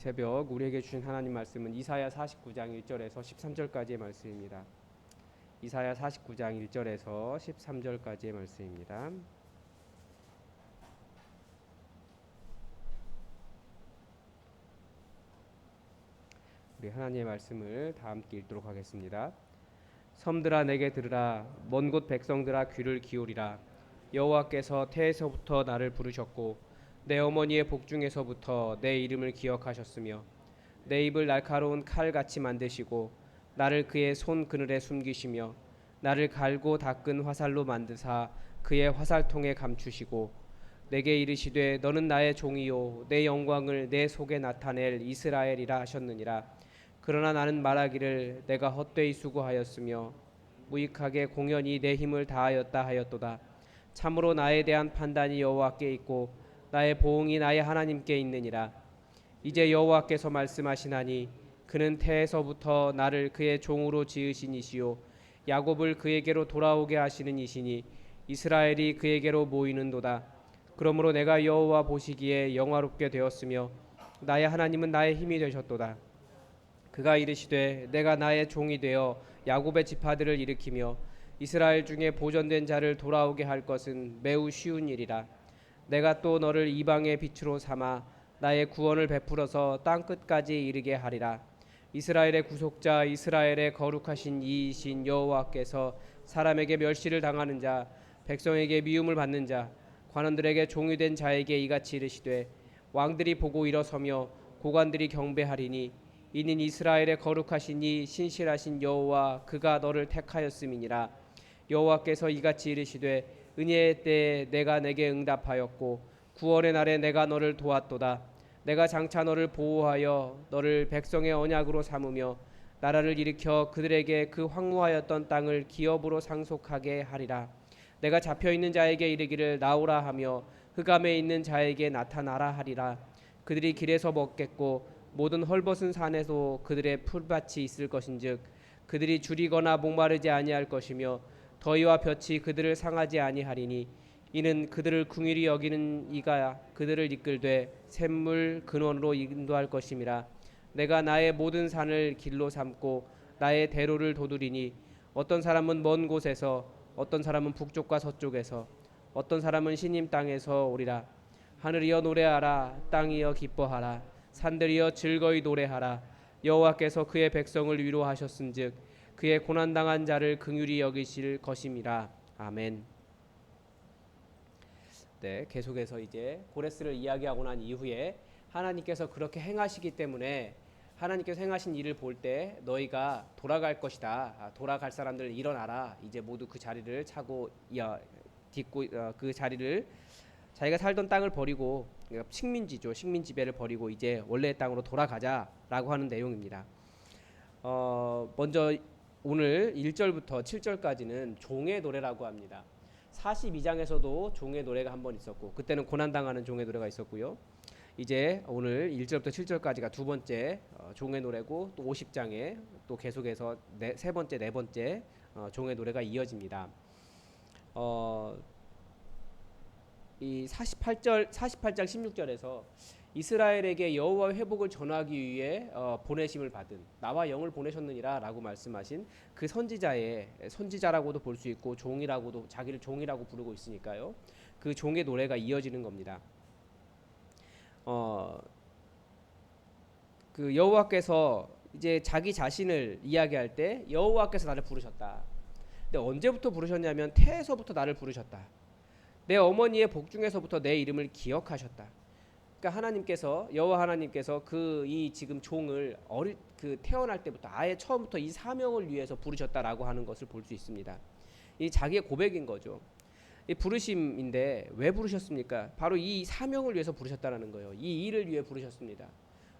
새벽 우리에게 주신 하나님 말씀은 이사야 49장 1절에서 13절까지의 말씀입니다. 이사야 49장 1절에서 13절까지의 말씀입니다. 우리 하나님의 말씀을 다 함께 읽도록 하겠습니다. 섬들아 내게 들으라, 먼 곳 백성들아 귀를 기울이라. 여호와께서 태에서부터 나를 부르셨고 내 어머니의 복중에서부터 내 이름을 기억하셨으며 내 입을 날카로운 칼같이 만드시고 나를 그의 손 그늘에 숨기시며 나를 갈고 닦은 화살로 만드사 그의 화살통에 감추시고 내게 이르시되 너는 나의 종이요 내 영광을 내 속에 나타낼 이스라엘이라 하셨느니라. 그러나 나는 말하기를 내가 헛되이 수고하였으며 무익하게 공연히 내 힘을 다하였다 하였도다. 참으로 나에 대한 판단이 여호와께 있고 나의 보응이 나의 하나님께 있느니라. 이제 여호와께서 말씀하시나니 그는 태에서부터 나를 그의 종으로 지으신 이시요 야곱을 그에게로 돌아오게 하시는 이시니 이스라엘이 그에게로 모이는도다. 그러므로 내가 여호와 보시기에 영화롭게 되었으며 나의 하나님은 나의 힘이 되셨도다. 그가 이르시되 내가 나의 종이 되어 야곱의 지파들을 일으키며 이스라엘 중에 보존된 자를 돌아오게 할 것은 매우 쉬운 일이라. 내가 또 너를 이방의 빛으로 삼아 나의 구원을 베풀어서 땅 끝까지 이르게 하리라. 이스라엘의 구속자 이스라엘의 거룩하신 이이신 여호와께서 사람에게 멸시를 당하는 자 백성에게 미움을 받는 자 관원들에게 종이 된 자에게 이같이 이르시되 왕들이 보고 일어서며 고관들이 경배하리니 이는 이스라엘의 거룩하신 이 신실하신 여호와 그가 너를 택하였음이니라. 여호와께서 이같이 이르시되 은혜의 때에 내가 내게 응답하였고 구원의 날에 내가 너를 도왔도다. 내가 장차 너를 보호하여 너를 백성의 언약으로 삼으며 나라를 일으켜 그들에게 그 황무하였던 땅을 기업으로 상속하게 하리라. 내가 잡혀있는 자에게 이르기를 나오라 하며 흑암에 있는 자에게 나타나라 하리라. 그들이 길에서 먹겠고 모든 헐벗은 산에도 그들의 풀밭이 있을 것인즉 그들이 줄이거나 목마르지 아니할 것이며 더위와 볕이 그들을 상하지 아니하리니 이는 그들을 긍휼히 여기는 이가 그들을 이끌되 샘물 근원으로 인도할 것임이라. 내가 나의 모든 산을 길로 삼고 나의 대로를 도두리니 어떤 사람은 먼 곳에서 어떤 사람은 북쪽과 서쪽에서 어떤 사람은 시님 땅에서 오리라. 하늘이여 노래하라. 땅이여 기뻐하라. 산들이여 즐거이 노래하라. 여호와께서 그의 백성을 위로하셨은즉 그의 고난당한 자를 긍휼히 여기실 것임이라. 아멘. 네, 계속해서 이제 고레스를 이야기하고 난 이후에 하나님께서 그렇게 행하시기 때문에 하나님께서 행하신 일을 볼 때 너희가 돌아갈 것이다. 돌아갈 사람들 일어나라. 이제 모두 그 자리를 차고 딛고 그 자리를 자기가 살던 땅을 버리고 식민지죠. 식민 지배를 버리고 이제 원래의 땅으로 돌아가자라고 하는 내용입니다. 먼저 오늘 1절부터 7절까지는 종의 노래라고 합니다. 42장에서도 종의 노래가 한 번 있었고 그때는 고난당하는 종의 노래가 있었고요. 이제 오늘 1절부터 7절까지가 두 번째 종의 노래고 또 50장에 또 계속해서 세 번째 네 번째 종의 노래가 이어집니다. 이 48장 16절에서 이스라엘에게 여호와의 회복을 전하기 위해 보내심을 받은 나와 영을 보내셨느니라 라고 말씀하신 그 선지자라고도 볼 수 있고 종이라고도 자기를 종이라고 부르고 있으니까요. 그 종의 노래가 이어지는 겁니다. 그 여호와께서 이제 자기 자신을 이야기할 때 여호와께서 나를 부르셨다. 근데 언제부터 부르셨냐면 태에서부터 나를 부르셨다. 내 어머니의 복중에서부터 내 이름을 기억하셨다. 그러니까 하나님께서 여호와 하나님께서 이 지금 종을 태어날 때부터 아예 처음부터 이 사명을 위해서 부르셨다라고 하는 것을 볼 수 있습니다. 이 자기의 고백인 거죠. 이 부르심인데 왜 부르셨습니까? 바로 이 사명을 위해서 부르셨다는 거예요. 이 일을 위해 부르셨습니다.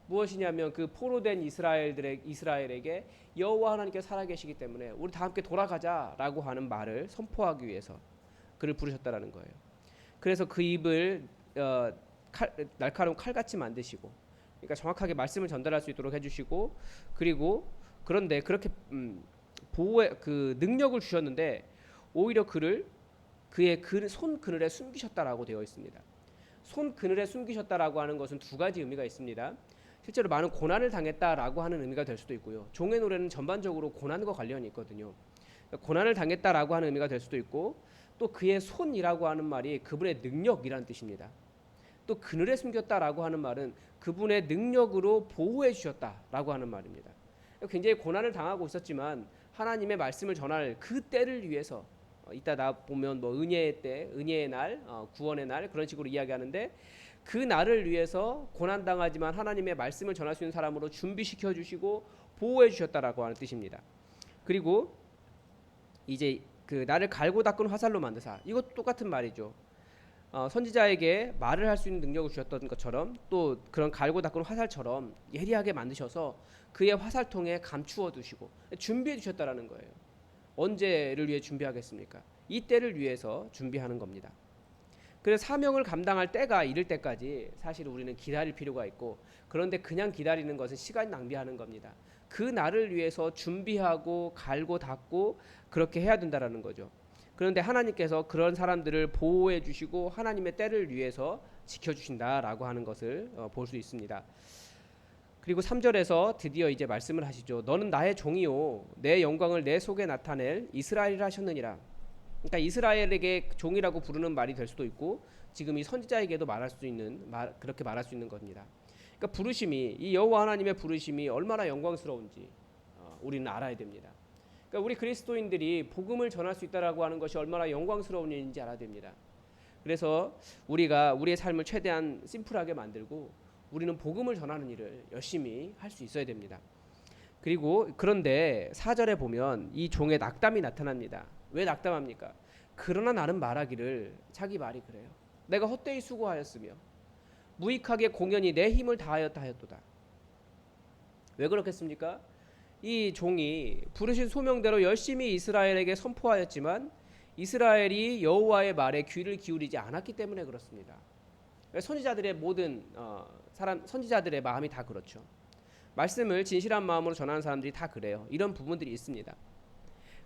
무엇이냐면 그 포로된 이스라엘에게 여호와 하나님께서 살아계시기 때문에 우리 다 함께 돌아가자라고 하는 말을 선포하기 위해서 그를 부르셨다라는 거예요. 그래서 그 입을 날카로운 칼같이 만드시고, 그러니까 정확하게 말씀을 전달할 수 있도록 해주시고, 그리고 그런데 그렇게 보호의 그 능력을 주셨는데 오히려 그의 손 그늘에 숨기셨다라고 되어 있습니다. 손 그늘에 숨기셨다라고 하는 것은 두 가지 의미가 있습니다. 실제로 많은 고난을 당했다라고 하는 의미가 될 수도 있고요. 종의 노래는 전반적으로 고난과 관련이 있거든요. 고난을 당했다라고 하는 의미가 될 수도 있고, 또 그의 손이라고 하는 말이 그분의 능력이라는 뜻입니다. 또 그늘에 숨겼다라고 하는 말은 그분의 능력으로 보호해 주셨다라고 하는 말입니다. 굉장히 고난을 당하고 있었지만 하나님의 말씀을 전할 그 때를 위해서, 이따 나 보면 뭐 은혜의 때, 은혜의 날, 구원의 날 그런 식으로 이야기하는데, 그 날을 위해서 고난 당하지만 하나님의 말씀을 전할 수 있는 사람으로 준비시켜 주시고 보호해 주셨다라고 하는 뜻입니다. 그리고 이제 그 나를 갈고 닦은 화살로 만드사, 이것도 똑같은 말이죠. 선지자에게 말을 할 수 있는 능력을 주셨던 것처럼 또 그런 갈고 닦은 화살처럼 예리하게 만드셔서 그의 화살통에 감추어 두시고 준비해 주셨다라는 거예요. 언제를 위해 준비하겠습니까? 이 때를 위해서 준비하는 겁니다. 그래서 사명을 감당할 때가 이를 때까지 사실 우리는 기다릴 필요가 있고, 그런데 그냥 기다리는 것은 시간 낭비하는 겁니다. 그 날을 위해서 준비하고 갈고 닦고 그렇게 해야 된다라는 거죠. 그런데 하나님께서 그런 사람들을 보호해 주시고 하나님의 때를 위해서 지켜주신다라고 하는 것을 볼 수 있습니다. 그리고 3절에서 드디어 이제 말씀을 하시죠. 너는 나의 종이요 내 영광을 내 속에 나타낼 이스라엘이라 하셨느니라. 그러니까 이스라엘에게 종이라고 부르는 말이 될 수도 있고, 지금 이 선지자에게도 말할 수 있는 그렇게 말할 수 있는 겁니다. 그러니까 부르심이, 이 여호와 하나님의 부르심이 얼마나 영광스러운지 우리는 알아야 됩니다. 그러니까 우리 그리스도인들이 복음을 전할 수 있다라고 하는 것이 얼마나 영광스러운 일인지 알아야 됩니다. 그래서 우리가 우리의 삶을 최대한 심플하게 만들고 우리는 복음을 전하는 일을 열심히 할 수 있어야 됩니다. 그리고 그런데 4절에 보면 이 종의 낙담이 나타납니다. 왜 낙담합니까? 그러나 나는 말하기를, 자기 말이 그래요. 내가 헛되이 수고하였으며 무익하게 공연히 내 힘을 다하였다 하였도다. 왜 그렇겠습니까? 이 종이 부르신 소명대로 열심히 이스라엘에게 선포하였지만 이스라엘이 여호와의 말에 귀를 기울이지 않았기 때문에 그렇습니다. 선지자들의 모든 선지자들의 마음이 다 그렇죠. 말씀을 진실한 마음으로 전하는 사람들이 다 그래요. 이런 부분들이 있습니다.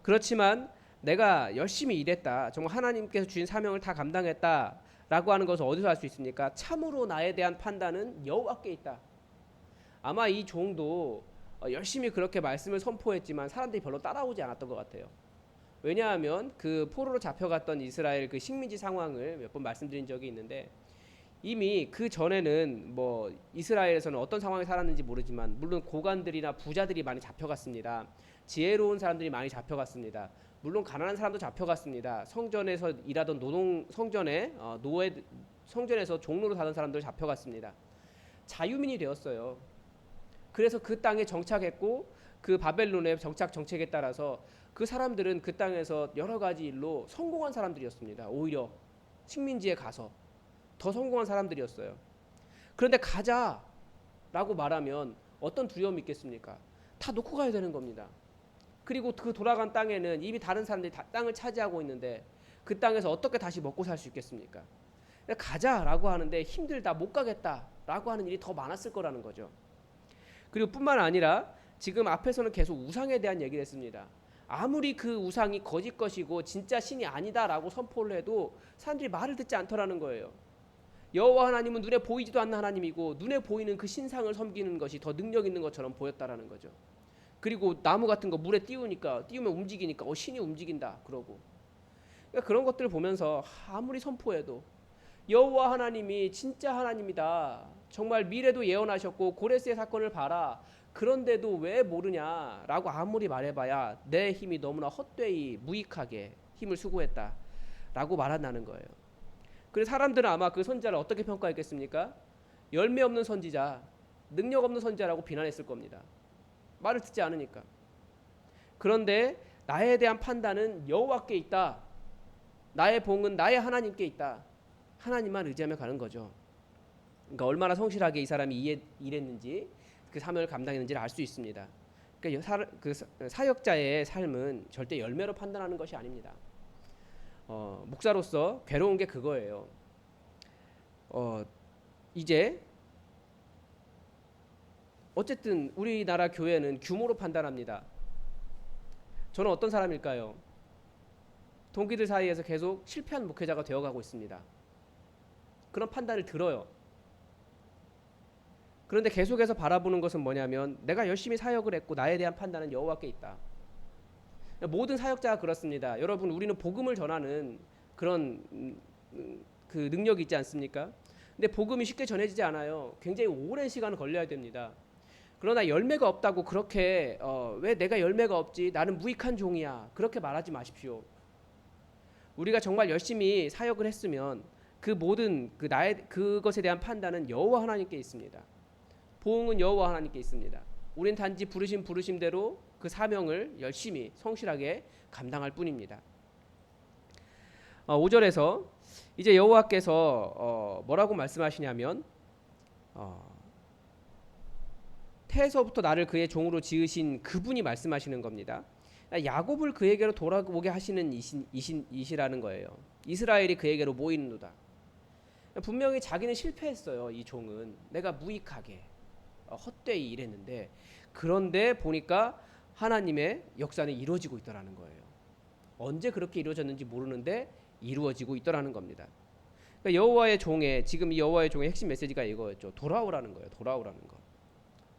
그렇지만 내가 열심히 일했다, 정말 하나님께서 주신 사명을 다 감당했다라고 하는 것을 어디서 알 수 있습니까? 참으로 나에 대한 판단은 여호와께 있다. 아마 이 종도 열심히 그렇게 말씀을 선포했지만 사람들이 별로 따라오지 않았던 것 같아요. 왜냐하면 그 포로로 잡혀갔던 이스라엘 그 식민지 상황을 몇 번 말씀드린 적이 있는데, 이미 그 전에는 뭐 이스라엘에서는 어떤 상황에 살았는지 모르지만 물론 고관들이나 부자들이 많이 잡혀갔습니다. 지혜로운 사람들이 많이 잡혀갔습니다. 물론 가난한 사람도 잡혀갔습니다. 성전에서 일하던 성전에서 종로로 사는 사람들 잡혀갔습니다. 자유민이 되었어요. 그래서 그 땅에 정착했고, 그 바벨론의 정착 정책에 따라서 그 사람들은 그 땅에서 여러 가지 일로 성공한 사람들이었습니다. 오히려 식민지에 가서 더 성공한 사람들이었어요. 그런데 가자라고 말하면 어떤 두려움이 있겠습니까? 다 놓고 가야 되는 겁니다. 그리고 그 돌아간 땅에는 이미 다른 사람들이 땅을 차지하고 있는데 그 땅에서 어떻게 다시 먹고 살 수 있겠습니까? 가자라고 하는데 힘들다, 못 가겠다라고 하는 일이 더 많았을 거라는 거죠. 그리고 뿐만 아니라 지금 앞에서는 계속 우상에 대한 얘기를 했습니다. 아무리 그 우상이 거짓 것이고 진짜 신이 아니다라고 선포를 해도 사람들이 말을 듣지 않더라는 거예요. 여호와 하나님은 눈에 보이지도 않는 하나님이고 눈에 보이는 그 신상을 섬기는 것이 더 능력 있는 것처럼 보였다라는 거죠. 그리고 나무 같은 거 물에 띄우면 움직이니까 신이 움직인다 그러고, 그러니까 그런 것들을 보면서 아무리 선포해도 여호와 하나님이 진짜 하나님이다, 정말 미래도 예언하셨고 고레스의 사건을 봐라, 그런데도 왜 모르냐라고 아무리 말해봐야 내 힘이 너무나 헛되이 무익하게 힘을 수고했다라고 말한다는 거예요. 그래서 사람들은 아마 그 선지자를 어떻게 평가했겠습니까? 열매 없는 선지자, 능력 없는 선지자라고 비난했을 겁니다. 말을 듣지 않으니까. 그런데 나에 대한 판단은 여호와께 있다. 나의 봉은 나의 하나님께 있다. 하나님만 의지하며 가는 거죠. 그러니까 얼마나 성실하게 이 사람이 일했는지, 그 사명을 감당했는지를 알 수 있습니다. 그러니까 사역자의 삶은 절대 열매로 판단하는 것이 아닙니다. 목사로서 괴로운 게 그거예요. 이제 어쨌든 우리나라 교회는 규모로 판단합니다. 저는 어떤 사람일까요? 동기들 사이에서 계속 실패한 목회자가 되어가고 있습니다. 그런 판단을 들어요. 그런데 계속해서 바라보는 것은 뭐냐면 내가 열심히 사역을 했고 나에 대한 판단은 여호와께 있다. 모든 사역자가 그렇습니다. 여러분, 우리는 복음을 전하는 그런 그 능력이 있지 않습니까? 근데 복음이 쉽게 전해지지 않아요. 굉장히 오랜 시간을 걸려야 됩니다. 그러나 열매가 없다고 그렇게 왜 내가 열매가 없지? 나는 무익한 종이야. 그렇게 말하지 마십시오. 우리가 정말 열심히 사역을 했으면 그 모든 그 나의 그것에 대한 판단은 여호와 하나님께 있습니다. 보응은 여호와 하나님께 있습니다. 우린 단지 부르심대로 그 사명을 열심히 성실하게 감당할 뿐입니다. 5절에서 이제 여호와께서 뭐라고 말씀하시냐면 태에서부터 나를 그의 종으로 지으신 그분이 말씀하시는 겁니다. 야곱을 그에게로 돌아오게 하시는 이시라는 거예요. 이스라엘이 그에게로 모이는도다. 분명히 자기는 실패했어요. 이 종은 내가 무익하게 헛되이 일했는데, 그런데 보니까 하나님의 역사는 이루어지고 있더라는 거예요. 언제 그렇게 이루어졌는지 모르는데 이루어지고 있더라는 겁니다. 그러니까 여호와의 종의 지금 이 여호와의 종의 핵심 메시지가 이거였죠. 돌아오라는 거예요. 돌아오라는 거.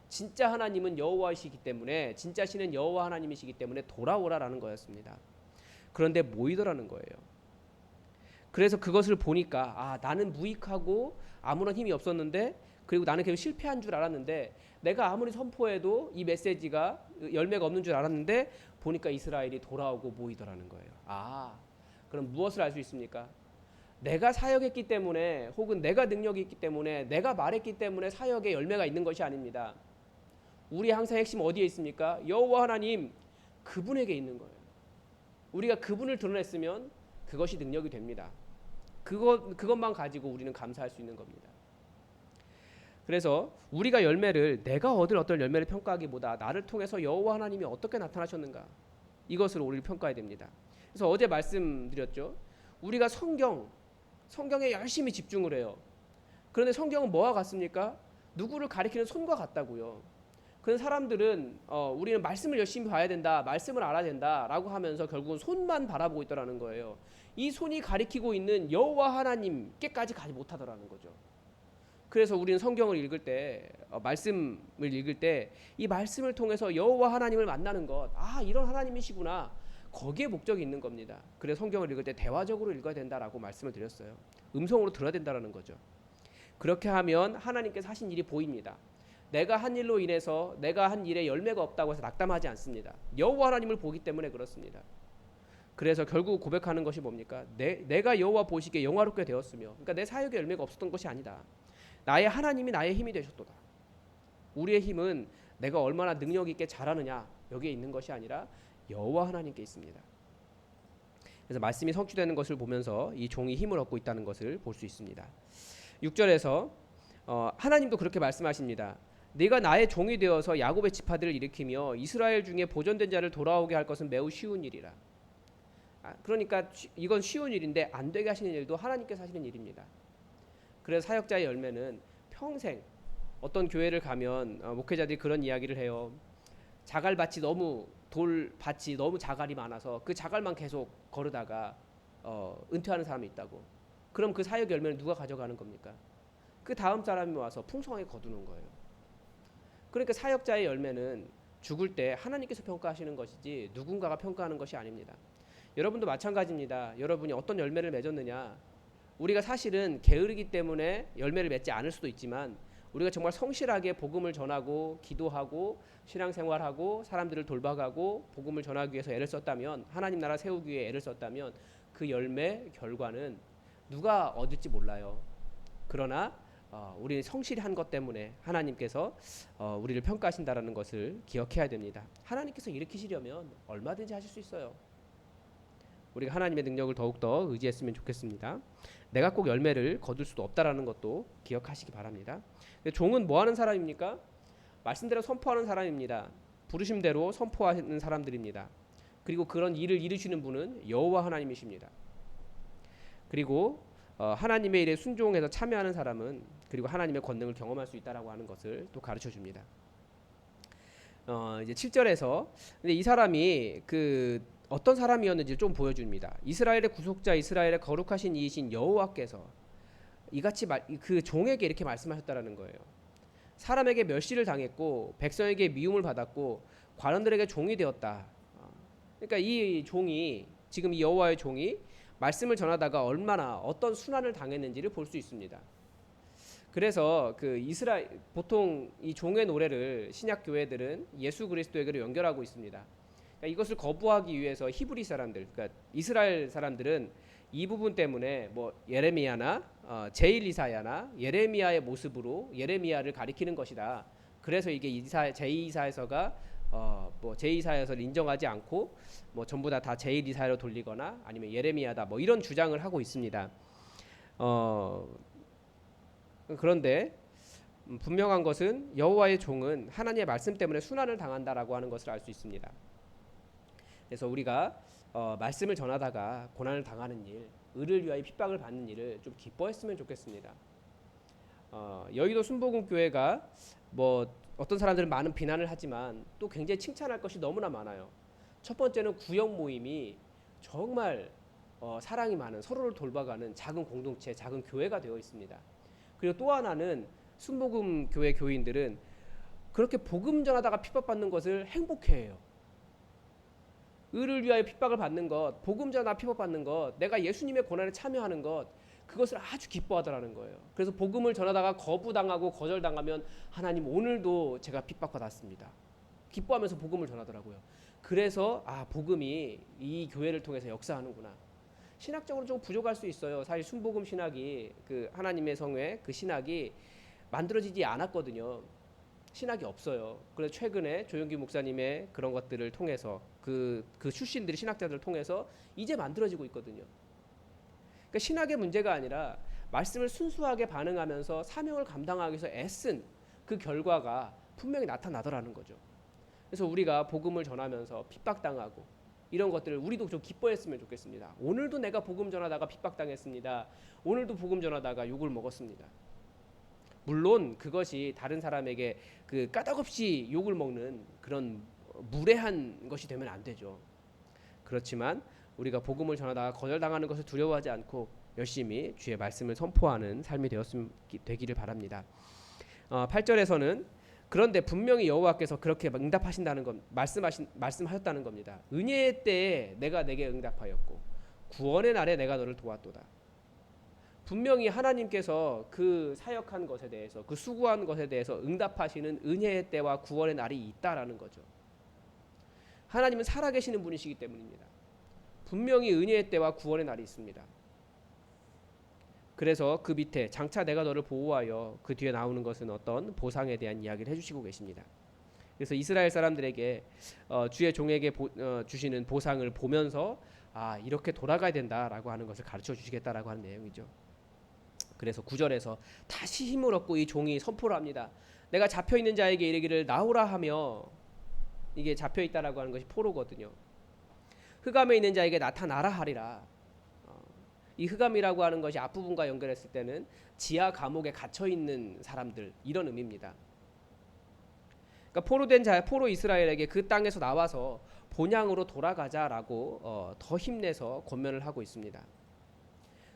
진짜 하나님은 여호와이시기 때문에, 진짜 신은 여호와 하나님이시기 때문에 돌아오라라는 거였습니다. 그런데 모이더라는 거예요. 그래서 그것을 보니까 나는 무익하고 아무런 힘이 없었는데, 그리고 나는 계속 실패한 줄 알았는데, 내가 아무리 선포해도 이 메시지가 열매가 없는 줄 알았는데 보니까 이스라엘이 돌아오고 모이더라는 거예요. 그럼 무엇을 알 수 있습니까? 내가 사역했기 때문에, 혹은 내가 능력이 있기 때문에, 내가 말했기 때문에 사역에 열매가 있는 것이 아닙니다. 우리의 항상 핵심 어디에 있습니까? 여호와 하나님 그분에게 있는 거예요. 우리가 그분을 드러냈으면 그것이 능력이 됩니다. 그것만 가지고 우리는 감사할 수 있는 겁니다. 그래서 우리가 열매를, 내가 얻을 어떤 열매를 평가하기보다 나를 통해서 여호와 하나님이 어떻게 나타나셨는가, 이것을 우리를 평가해야 됩니다. 그래서 어제 말씀드렸죠. 우리가 성경에 열심히 집중을 해요. 그런데 성경은 뭐와 같습니까? 누구를 가리키는 손과 같다고요. 그런 사람들은 우리는 말씀을 열심히 봐야 된다, 말씀을 알아야 된다라고 하면서 결국은 손만 바라보고 있더라는 거예요. 이 손이 가리키고 있는 여호와 하나님께까지 가지 못하더라는 거죠. 그래서 우리는 성경을 읽을 때, 말씀을 읽을 때 이 말씀을 통해서 여호와 하나님을 만나는 것, 이런 하나님이시구나, 거기에 목적이 있는 겁니다. 그래서 성경을 읽을 때 대화적으로 읽어야 된다라고 말씀을 드렸어요. 음성으로 들어야 된다는 거죠. 그렇게 하면 하나님께서 하신 일이 보입니다. 내가 한 일로 인해서 내가 한 일에 열매가 없다고 해서 낙담하지 않습니다. 여호와 하나님을 보기 때문에 그렇습니다. 그래서 결국 고백하는 것이 뭡니까? 내가 여호와 보시기에 영화롭게 되었으며, 그러니까 내 사역에 열매가 없었던 것이 아니다. 나의 하나님이 나의 힘이 되셨도다. 우리의 힘은 내가 얼마나 능력 있게 잘하느냐 여기에 있는 것이 아니라 여호와 하나님께 있습니다. 그래서 말씀이 성취되는 것을 보면서 이 종이 힘을 얻고 있다는 것을 볼 수 있습니다. 6절에서 하나님도 그렇게 말씀하십니다. 네가 나의 종이 되어서 야곱의 지파들을 일으키며 이스라엘 중에 보존된 자를 돌아오게 할 것은 매우 쉬운 일이라. 그러니까 이건 쉬운 일인데 안 되게 하시는 일도 하나님께서 하시는 일입니다. 그래서 사역자의 열매는 평생, 어떤 교회를 가면 목회자들이 그런 이야기를 해요. 자갈밭이 돌밭이 너무 자갈이 많아서 그 자갈만 계속 거르다가 은퇴하는 사람이 있다고. 그럼 그 사역 열매는 누가 가져가는 겁니까? 그 다음 사람이 와서 풍성하게 거두는 거예요. 그러니까 사역자의 열매는 죽을 때 하나님께서 평가하시는 것이지 누군가가 평가하는 것이 아닙니다. 여러분도 마찬가지입니다. 여러분이 어떤 열매를 맺었느냐, 우리가 사실은 게으르기 때문에 열매를 맺지 않을 수도 있지만, 우리가 정말 성실하게 복음을 전하고 기도하고 신앙생활하고 사람들을 돌봐가고 복음을 전하기 위해서 애를 썼다면, 하나님 나라 세우기 위해 애를 썼다면 그 열매 결과는 누가 얻을지 몰라요. 그러나 우리 성실히 한 것 때문에 하나님께서 우리를 평가하신다라는 것을 기억해야 됩니다. 하나님께서 일으키시려면 얼마든지 하실 수 있어요. 우리가 하나님의 능력을 더욱더 의지했으면 좋겠습니다. 내가 꼭 열매를 거둘 수도 없다라는 것도 기억하시기 바랍니다. 종은 뭐 하는 사람입니까? 말씀대로 선포하는 사람입니다. 부르심대로 선포하는 사람들입니다. 그리고 그런 일을 이루시는 분은 여호와 하나님이십니다. 그리고 하나님의 일에 순종해서 참여하는 사람은 그리고 하나님의 권능을 경험할 수 있다라고 하는 것을 또 가르쳐 줍니다. 이제 7절에서 근데 이 사람이 어떤 사람이었는지 좀 보여줍니다. 이스라엘의 구속자, 이스라엘의 거룩하신 이이신 여호와께서 이같이 그 종에게 이렇게 말씀하셨다라는 거예요. 사람에게 멸시를 당했고 백성에게 미움을 받았고 관원들에게 종이 되었다. 그러니까 이 종이 지금 이 여호와의 종이 말씀을 전하다가 얼마나 어떤 순환을 당했는지를 볼 수 있습니다. 그래서 그 이스라엘 보통 이 종의 노래를 신약 교회들은 예수 그리스도에게로 연결하고 있습니다. 그러니까 이것을 거부하기 위해서 히브리 사람들, 그러니까 이스라엘 사람들은 이 부분 때문에 뭐 예레미야나 제1이사야나 예레미야의 모습으로 예레미야를 가리키는 것이다. 그래서 이게 제2이사야서가 뭐 제2이사야서를 인정하지 않고 뭐 전부 다 제1이사야로 돌리거나 아니면 예레미야다 뭐 이런 주장을 하고 있습니다. 그런데 분명한 것은 여호와의 종은 하나님의 말씀 때문에 순환을 당한다라고 하는 것을 알 수 있습니다. 그래서 우리가 말씀을 전하다가 고난을 당하는 일, 의를 위하여 핍박을 받는 일을 좀 기뻐했으면 좋겠습니다. 여의도 순복음 교회가 뭐 어떤 사람들은 많은 비난을 하지만 또 굉장히 칭찬할 것이 너무나 많아요. 첫 번째는 구역 모임이 정말 사랑이 많은 서로를 돌봐가는 작은 공동체, 작은 교회가 되어 있습니다. 그리고 또 하나는 순복음 교회 교인들은 그렇게 복음 전하다가 핍박받는 것을 행복해해요. 의를 위하여 핍박을 받는 것, 복음 전하다 핍박받는 것, 내가 예수님의 고난에 참여하는 것, 그것을 아주 기뻐하더라는 거예요. 그래서 복음을 전하다가 거부당하고 거절당하면 하나님 오늘도 제가 핍박받았습니다. 기뻐하면서 복음을 전하더라고요. 그래서 복음이 이 교회를 통해서 역사하는구나. 신학적으로 좀 부족할 수 있어요. 사실 순복음 신학이 그 하나님의 성회 그 신학이 만들어지지 않았거든요. 신학이 없어요. 그래서 최근에 조용기 목사님의 그런 것들을 통해서 그 출신들이 신학자들을 통해서 이제 만들어지고 있거든요. 그러니까 신학의 문제가 아니라 말씀을 순수하게 반응하면서 사명을 감당하기 위해서 애쓴 그 결과가 분명히 나타나더라는 거죠. 그래서 우리가 복음을 전하면서 핍박당하고 이런 것들을 우리도 좀 기뻐했으면 좋겠습니다. 오늘도 내가 복음 전하다가 핍박당했습니다. 오늘도 복음 전하다가 욕을 먹었습니다. 물론 그것이 다른 사람에게 그 까닭없이 욕을 먹는 그런 무례한 것이 되면 안 되죠. 그렇지만 우리가 복음을 전하다가 거절당하는 것을 두려워하지 않고 열심히 주의 말씀을 선포하는 삶이 되기를 바랍니다. 8절에서는 그런데 분명히 여호와께서 그렇게 응답하신다는 것 말씀하셨다는 겁니다. 은혜의 때에 내가 내게 응답하였고 구원의 날에 내가 너를 도왔도다. 분명히 하나님께서 그 사역한 것에 대해서 그 수고한 것에 대해서 응답하시는 은혜의 때와 구원의 날이 있다라는 거죠. 하나님은 살아계시는 분이시기 때문입니다. 분명히 은혜의 때와 구원의 날이 있습니다. 그래서 그 밑에 장차 내가 너를 보호하여 그 뒤에 나오는 것은 어떤 보상에 대한 이야기를 해주시고 계십니다. 그래서 이스라엘 사람들에게 주의 종에게 주시는 보상을 보면서 이렇게 돌아가야 된다라고 하는 것을 가르쳐 주시겠다라고 하는 내용이죠. 그래서 9절에서 다시 힘을 얻고 이 종이 선포를 합니다. 내가 잡혀있는 자에게 이르기를 나오라 하며, 이게 잡혀있다라고 하는 것이 포로거든요. 흑암에 있는 자에게 나타나라 하리라. 이 흑암이라고 하는 것이 앞부분과 연결했을 때는 지하 감옥에 갇혀있는 사람들, 이런 의미입니다. 그러니까 포로 이스라엘에게 그 땅에서 나와서 본향으로 돌아가자라고 더 힘내서 권면을 하고 있습니다.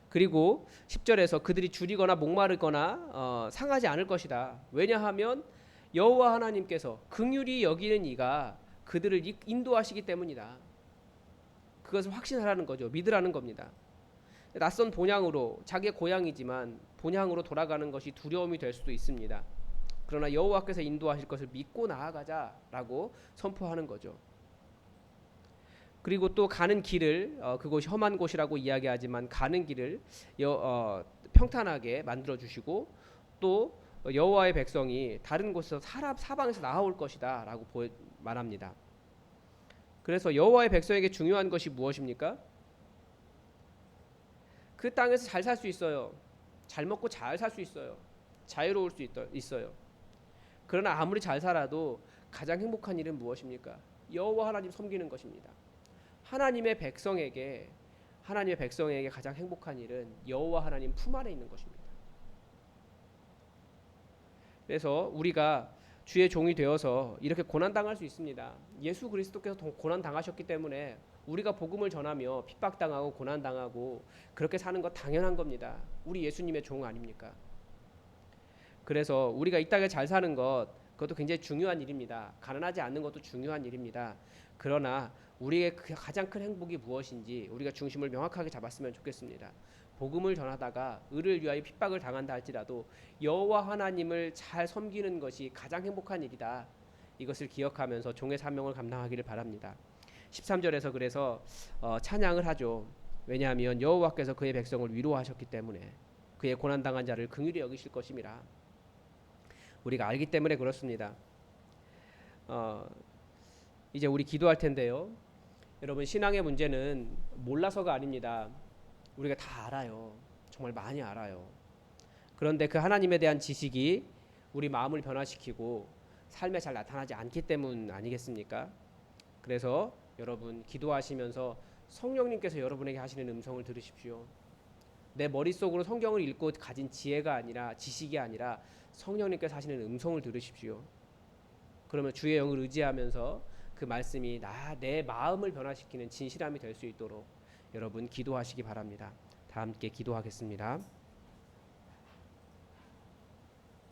그리고 10절에서 그들이 줄이거나 목마르거나 상하지 않을 것이다. 왜냐하면 여호와 하나님께서 긍휼히 여기는 이가 그들을 인도하시기 때문이다. 그것을 확신하라는 거죠. 믿으라는 겁니다. 낯선 본향으로, 자기의 고향이지만 본향으로 돌아가는 것이 두려움이 될 수도 있습니다. 그러나 여호와께서 인도하실 것을 믿고 나아가자라고 선포하는 거죠. 그리고 또 가는 길을 그곳이 험한 곳이라고 이야기하지만 가는 길을 평탄하게 만들어 주시고 또 여호와의 백성이 다른 곳에서 사방에서 나아올 것이다라고 말합니다. 그래서 여호와의 백성에게 중요한 것이 무엇입니까? 그 땅에서 잘 살 수 있어요. 잘 먹고 잘 살 수 있어요. 자유로울 수 있어요. 그러나 아무리 잘 살아도 가장 행복한 일은 무엇입니까? 여호와 하나님 섬기는 것입니다. 하나님의 백성에게 가장 행복한 일은 여호와 하나님 품 안에 있는 것입니다. 그래서 우리가 주의 종이 되어서 이렇게 고난 당할 수 있습니다. 예수 그리스도께서 고난 당하셨기 때문에 우리가 복음을 전하며 핍박당하고 고난 당하고 그렇게 사는 것 당연한 겁니다. 우리 예수님의 종 아닙니까? 그래서 우리가 이 땅에 잘 사는 것, 그것도 굉장히 중요한 일입니다. 가난하지 않는 것도 중요한 일입니다. 그러나 우리의 가장 큰 행복이 무엇인지 우리가 중심을 명확하게 잡았으면 좋겠습니다. 복음을 전하다가 의를 위하여 핍박을 당한다 할지라도 여호와 하나님을 잘 섬기는 것이 가장 행복한 일이다. 이것을 기억하면서 종의 사명을 감당하기를 바랍니다. 13절에서 그래서 찬양을 하죠. 왜냐하면 여호와께서 그의 백성을 위로하셨기 때문에 그의 고난당한 자를 긍휼히 여기실 것임이라. 우리가 알기 때문에 그렇습니다. 이제 우리 기도할 텐데요. 여러분, 신앙의 문제는 몰라서가 아닙니다. 우리가 다 알아요. 정말 많이 알아요. 그런데 그 하나님에 대한 지식이 우리 마음을 변화시키고 삶에 잘 나타나지 않기 때문 아니겠습니까? 그래서 여러분, 기도하시면서 성령님께서 여러분에게 하시는 음성을 들으십시오. 내 머릿속으로 성경을 읽고 가진 지혜가 아니라, 지식이 아니라 성령님께서 하시는 음성을 들으십시오. 그러면 주의 영을 의지하면서 그 말씀이 내 마음을 변화시키는 진실함이 될 수 있도록 여러분 기도하시기 바랍니다. 다 함께 기도하겠습니다.